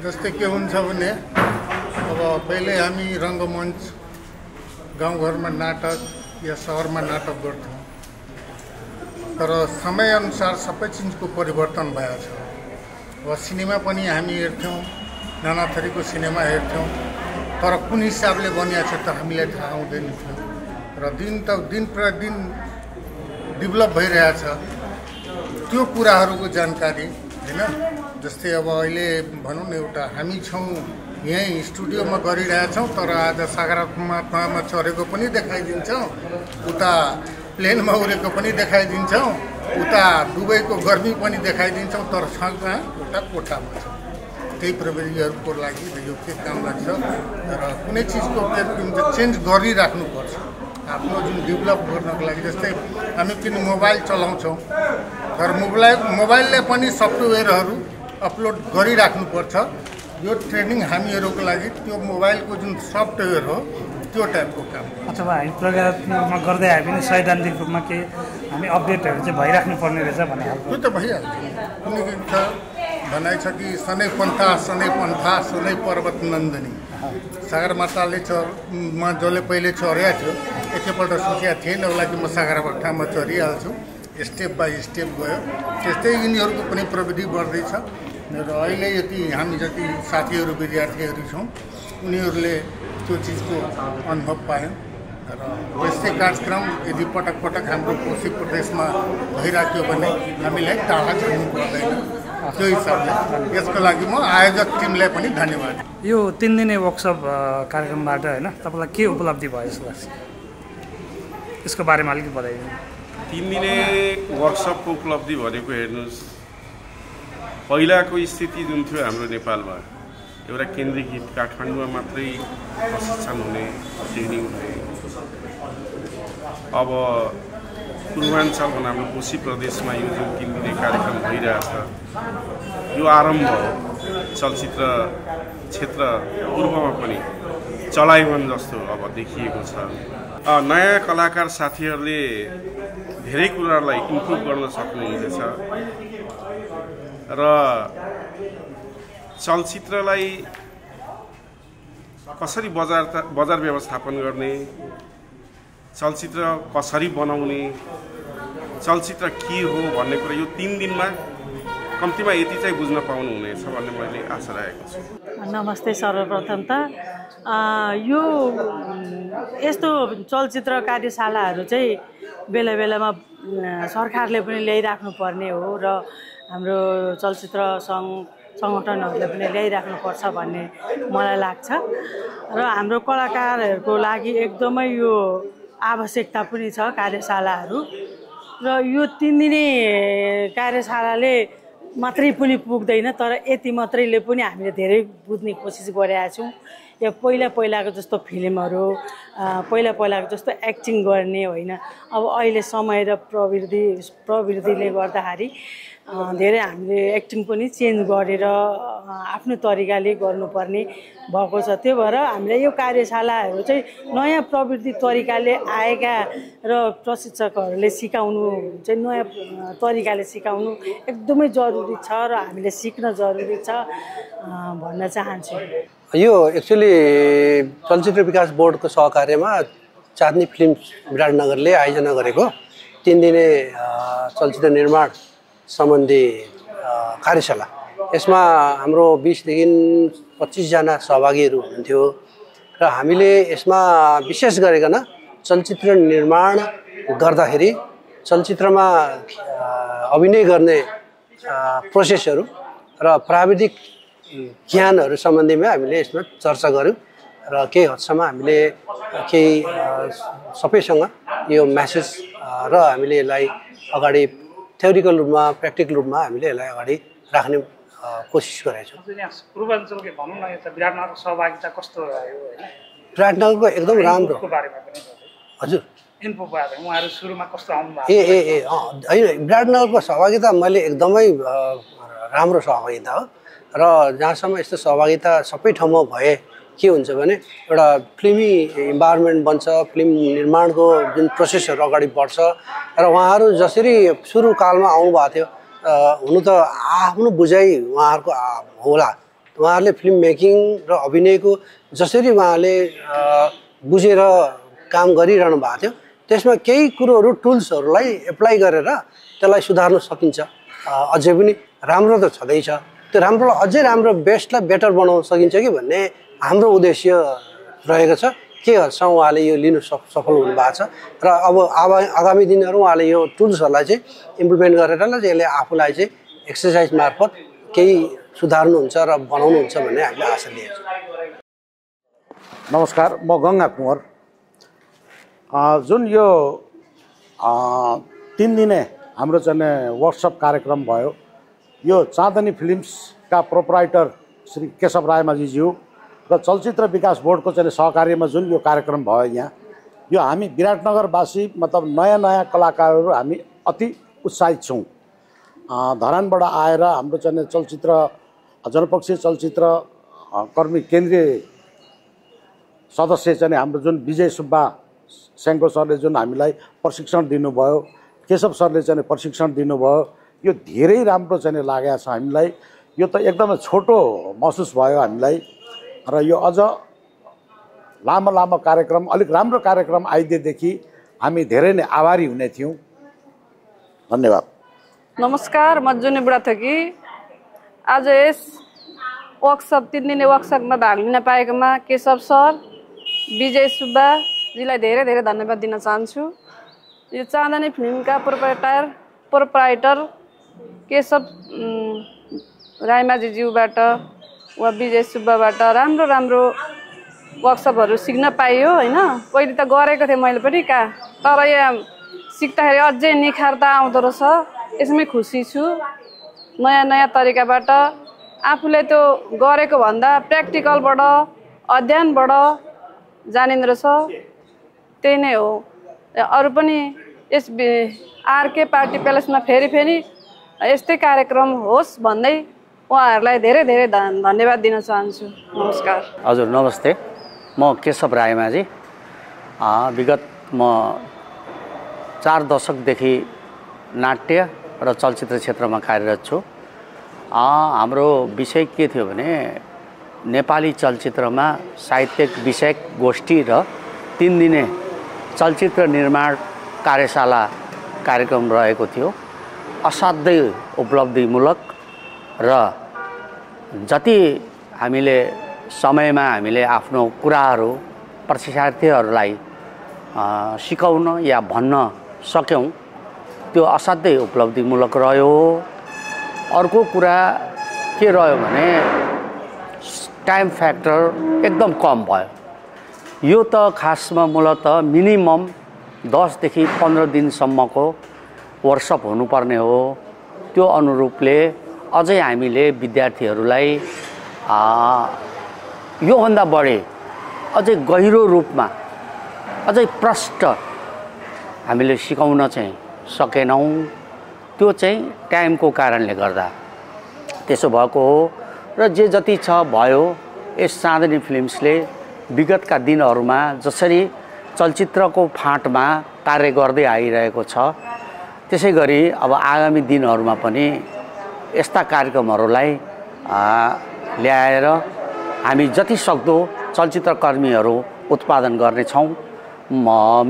जस्तै के हुन्छ भने अब पहिले हामी रङ्गमञ्च गाउँघरमा नाटक या सहरमा नाटक गर्थ्यौँ तर समयअनुसार सबै चिजको परिवर्तन भएको छ। अब सिनेमा पनि हामी हेर्थ्यौँ, नाना थरीको सिनेमा हेर्थ्यौँ तर कुन हिसाबले बनिएको छ त हामीलाई थाहा हुँदैन थियो र दिन प्रतिदिन डेभलप भइरहेछ त्यो कुराहरूको जानकारी हैन। जस्तै अब अहिले भनौँ न एउटा हामी छौँ यहीँ स्टुडियोमा गरिरहेछौँ तर आज सगरमाथामा चढेको पनि देखाइदिन्छौँ, उता प्लेनमा उडेको पनि देखाइदिन्छौँ, उता दुबईको गर्मी पनि देखाइदिन्छौँ तर सँगमा एउटा कोठामा छ। त्यही प्रविधिहरूको लागि यो के काम लाग्छ र कुनै चिजको चेन्ज गरिराख्नुपर्छ आफ्नो जुन डेभलप गर्नको लागि। जस्तै हामी किन मोबाइल चलाउँछौँ तर मोबाइलले पनि सफ्टवेयरहरू अपलोड गरिराख्नुपर्छ। यो ट्रेनिङ हामीहरूको लागि त्यो मोबाइलको जुन सफ्टवेयर हो त्यो टाइपको काम अथवा हामी प्रयोगमा गर्दै हामी सैद्धान्तिक रूपमा के हामी अपडेटहरू चाहिँ भइराख्नु पर्ने रहेछ भन्ने खालको त्यो त भइहाल्छ। कुनै छ भनाइ छ कि सनै पन्था सनै पर्वत नन्दनी। सगरमाथाले मा जसले पहिले चढेको थियो एकैपल्ट सोचेको थिएन होला कि म सगरमाथामा चढिहाल्छु, स्टेप बाई स्टेप गयो। त्यस्तै यिनीहरूको पनि प्रविधि बढ्दैछ र अहिले यति हामी जति साथीहरू विद्यार्थीहरू छौँ उनीहरूले त्यो चिजको अनुभव पायौँ र यस्तै कार्यक्रम यदि पटक पटक हाम्रो कोशी प्रदेशमा भइराख्यो भने हामीलाई टाढा जानु पर्दैन। त्यो हिसाबले यसको लागि म आयोजक टिमलाई पनि धन्यवाद। यो 3 दिने वर्कसप कार्यक्रमबाट होइन तपाईँलाई के उपलब्धि भयो जस्तो लाग्छ, यसको बारेमा अलिकति बताइदिनु। 3 दिने वर्कसपको उपलब्धि भनेको हेर्नुहोस्, पहिलाको स्थिति जुन थियो हाम्रो नेपालमा एउटा केन्द्रीकृत काठमाडौँमा मात्रै प्रशिक्षण हुने ट्रेनिङ हुने, अब पूर्वाञ्चल भनौँ हाम्रो कोशी प्रदेशमा यो जुन 3 दिने कार्यक्रम भइरहेछ यो आरम्भ हो। चलचित्र क्षेत्र पूर्वमा पनि चलायमान जस्तो अब देखिएको छ। नयाँ कलाकार साथीहरूले धेरै कुराहरूलाई इम्प्रुभ गर्न सक्नुहुनेछ र चलचित्रलाई कसरी बजार व्यवस्थापन गर्ने, चलचित्र कसरी बनाउने, चलचित्र के हो भन्ने कुरा यो 3 दिनमा कम्तीमा यति चाहिँ बुझ्न पाउनुहुनेछ भन्ने मैले आशा राखेको छु। नमस्ते। सर्वप्रथम त यो यस्तो चलचित्र कार्यशालाहरू चाहिँ बेला बेलामा सरकारले पनि ल्याइराख्नु पर्ने हो र हाम्रो चलचित्र सङ्गठनहरूले पनि ल्याइराख्नुपर्छ भन्ने मलाई लाग्छ र हाम्रो कलाकारहरूको लागि एकदमै यो आवश्यकता पनि छ कार्यशालाहरू। र यो 3 दिने कार्यशालाले मात्रै पनि पुग्दैन तर यति मात्रैले पनि हामीले धेरै बुझ्ने कोसिस गरेका छौँ। यो पहिलाको जस्तो फिल्महरू पहिलाको जस्तो एक्टिङ गर्ने होइन। अब अहिले समय र प्रविधिले गर्दाखेरि धेरै हामीले एक्टिङ पनि चेन्ज गरेर आफ्नो तरिकाले गर्नुपर्ने भएको छ। त्यो भएर हामीले यो कार्यशालाहरू चाहिँ नयाँ प्रविधि तरिकाले आएका र प्रशिक्षकहरूले सिकाउनु चाहिँ नयाँ तरिकाले सिकाउनु एकदमै जरुरी छ र हामीले सिक्न जरुरी छ भन्न चाहन्छु। यो एक्चुअली चलचित्र विकास बोर्डको सहकार्यमा चाँदनी फिल्म्स विराटनगरले आयोजना गरेको 3 दिने चलचित्र निर्माण सम्बन्धी कार्यशाला। यसमा हाम्रो 20 देखि 25 जना सहभागीहरू हुनुहुन्थ्यो र हामीले यसमा विशेष गरिकन चलचित्र निर्माण गर्दाखेरि चलचित्रमा अभिनय गर्ने प्रोसेसहरू र प्राविधिक ज्ञानहरू सम्बन्धीमा हामीले यसमा चर्चा गऱ्यौँ र केही हदसम्म हामीले केही सबैसँग यो मेसेज र हामीले यसलाई अगाडि थ्योरिकल रूपमा प्र्याक्टिकल रूपमा हामीले यसलाई अगाडि राख्ने कोसिस गरेका छौँ। पूर्वाञ्चलको भनौँ न यता विराटनगरको सहभागिता कस्तो रह्यो होइन? विराटनगरको एकदम राम्रो। हजुर इन्फो पाएर उहाँहरू सुरुमा कस्तो आउनु भएको? होइन, विराटनगरको सहभागिता मैले एकदमै राम्रो सहभागिता हो र जहाँसम्म यस्तो सहभागिता सबै ठाउँमा भए के हुन्छ भने एउटा फिल्मी इन्भाइरोमेन्ट बन्छ, फिल्म निर्माणको जुन प्रोसेसहरू अगाडि बढ्छ र उहाँहरू जसरी सुरु कालमा आउनुभएको थियो हुनु त आफ्नो बुझाइ उहाँहरूको होला, उहाँहरूले फिल्म मेकिङ र अभिनयको जसरी उहाँले बुझेर काम गरिरहनु भएको थियो त्यसमा केही कुरोहरू टुल्सहरूलाई एप्लाई गरेर त्यसलाई सुधार्न सकिन्छ। अझै पनि राम्रो त छँदैछ, त्यो राम्रोलाई अझै राम्रो बेस्टलाई बेटर बनाउन सकिन्छ कि भन्ने हाम्रो उद्देश्य रहेको छ। के हदसम्म उहाँले यो लिनु सफल हुनुभएको छ र अब आगामी दिनहरू उहाँले यो टुल्सहरूलाई चाहिँ इम्प्लिमेन्ट गरेर यसले आफूलाई चाहिँ एक्सर्साइज मार्फत केही सुधार्नुहुन्छ र बनाउनुहुन्छ भन्ने हामीले आशा लिएको छ। नमस्कार, म गङ्गा कुँवर। जुन यो 3 दिने हाम्रो चाहिँ वर्कसप कार्यक्रम भयो, यो चाँदनी फिल्म्सका प्रोप्राइटर श्री केशव रायमाझीज्यू र चलचित्र विकास बोर्डको चाहिँ सहकार्यमा जुन यो कार्यक्रम भयो यहाँ, यो हामी विराटनगरवासी मतलब नयाँ नयाँ कलाकारहरू हामी अति उत्साहित छौँ। धरानबाट आएर हाम्रो चाहिँ चलचित्र जनपक्षीय चलचित्र कर्मी केन्द्रीय सदस्य चाहिँ हाम्रो जुन विजय सुब्बा सेङ्को सरले जुन हामीलाई प्रशिक्षण दिनुभयो, केशव सरले चाहिँ प्रशिक्षण दिनुभयो, यो धेरै राम्रो चाहिँ लागेको छ हामीलाई। यो त एकदमै छोटो महसुस भयो हामीलाई र यो अझ लामो लामो कार्यक्रम, अलिक राम्रो कार्यक्रम आइदिएदेखि हामी धेरै नै आभारी हुने थियौँ। धन्यवाद। नमस्कार, म जुनी बुढाथोकी। आज यस वर्कसप 3 दिने वर्कसपमा भाग लिन पाएकोमा केशव सर, विजय सुब्बाजीलाई धेरै धेरै धन्यवाद दिन चाहन्छु। यो चाँदनी फिल्मका प्रोप्राइटर केशव रायमाझीज्यूबाट वा विजय सुब्बाबाट राम्रो राम्रो वर्कसपहरू सिक्न पाइयो होइन। पहिले त गरेको थिएँ मैले पनि तर यहाँ सिक्दाखेरि अझै निखार्ता आउँदो रहेछ, यसमै खुसी छु। नयाँ नयाँ तरिकाबाट आफूले त्यो गरेको भन्दा प्र्याक्टिकलबाट अध्ययनबाट जानिँदो रहेछ, त्यही नै हो। अरू पनि यस आरके पार्टी प्यालेसमा फेरि यस्तै कार्यक्रम होस् भन्दै उहाँहरूलाई धेरै धेरै धन्यवाद दिन चाहन्छु। नमस्कार। हजुर नमस्ते, म केशव रायमाझी। विगत म 4 दशकदेखि नाट्य र चलचित्र क्षेत्रमा कार्यरत छु। हाम्रो विषय के थियो भने नेपाली चलचित्रमा साहित्यिक विषयक गोष्ठी र 3 दिने चलचित्र निर्माण कार्यशाला कार्यक्रम रहेको थियो। असाध्यै उपलब्धिमूलक र जति हामीले समयमा हामीले आफ्नो कुराहरू प्रशिक्षार्थीहरूलाई सिकाउन या भन्न सक्यौँ त्यो असाध्यै उपलब्धिमूलक रह्यो। अर्को कुरा के रह्यो भने टाइम फ्याक्टर एकदम कम भयो। यो त खासमा मूलत मिनिमम 10 देखि 15 दिनसम्मको वर्कसप हुनुपर्ने हो। त्यो अनुरूपले अझै हामीले विद्यार्थीहरूलाई योभन्दा बढी अझै गहिरो रूपमा अझै प्रष्ट हामीले सिकाउन चाहिँ सकेनौँ। त्यो चाहिँ टाइमको कारणले गर्दा त्यसो भएको हो र जे जति छ भयो। यस चाँदनी फिल्म्सले विगतका दिनहरूमा जसरी चलचित्रको फाँटमा कार्य गर्दै आइरहेको छ त्यसै गरी अब आगामी दिनहरूमा पनि यस्ता कार्यक्रमहरूलाई ल्याएर हामी जति सक्दो चलचित्रकर्मीहरू उत्पादन गर्नेछौँ।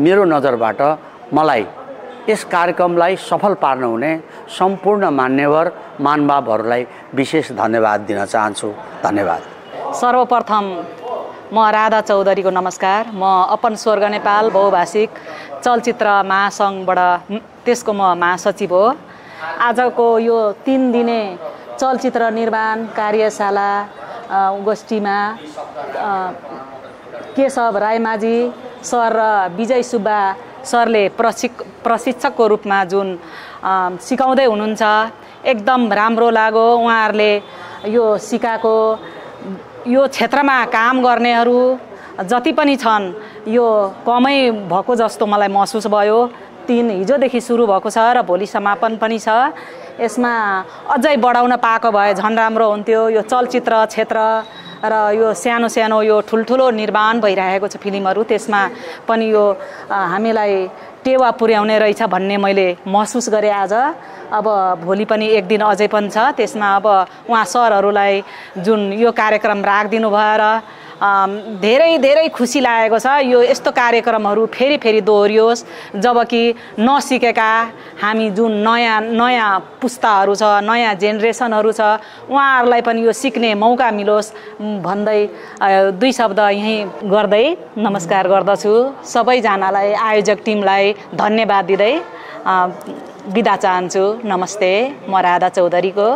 मेरो नजरबाट मलाई यस कार्यक्रमलाई सफल पार्न हुने सम्पूर्ण मान्यवर महानुभावहरूलाई विशेष धन्यवाद दिन चाहन्छु। धन्यवाद। सर्वप्रथम म राधा चौधरीको नमस्कार। म अपन स्वर्ग नेपाल बहुभाषिक चलचित्र महासङ्घबाट त्यसको म महासचिव हो। आजको यो 3 दिने चलचित्र निर्माण कार्यशाला गोष्ठीमा केशव रायमाझी सर र विजय सुब्बा सरले प्रशिक्षकको रूपमा जुन सिकाउँदै हुनुहुन्छ एकदम राम्रो लाग्यो। उहाँहरूले यो सिकाएको यो क्षेत्रमा काम गर्नेहरू जति पनि छन् यो कमै भएको जस्तो मलाई महसुस भयो। 3 हिजोदेखि सुरु भएको छ र भोलि समापन पनि छ। यसमा अझै बढाउन पाएको भए झन् राम्रो हुन्थ्यो। यो चलचित्र क्षेत्र र यो सानो सानो यो ठुल्ठुलो निर्माण भइरहेको छ फिल्महरू, त्यसमा पनि यो हामीलाई टेवा पुर्याउने रहेछ भन्ने मैले महसुस गरेँ आज। अब भोलि पनि एक दिन अझै पनि छ, त्यसमा अब उहाँ सरहरूलाई जुन यो कार्यक्रम राखिदिनु भयो र धेरै धेरै खुसी लागेको छ। यो यस्तो कार्यक्रमहरू फेरि फेरि दोहोरियोस्, जबकि नसिकेका हामी जुन नयाँ नयाँ पुस्ताहरू छ, नयाँ जेनेरेसनहरू छ, उहाँहरूलाई पनि यो सिक्ने मौका मिलोस् भन्दै दुई शब्द यहीँ गर्दै नमस्कार गर्दछु। सबैजनालाई, आयोजक टिमलाई धन्यवाद दिँदै बिदा चाहन्छु। नमस्ते, म राधा चौधरीको।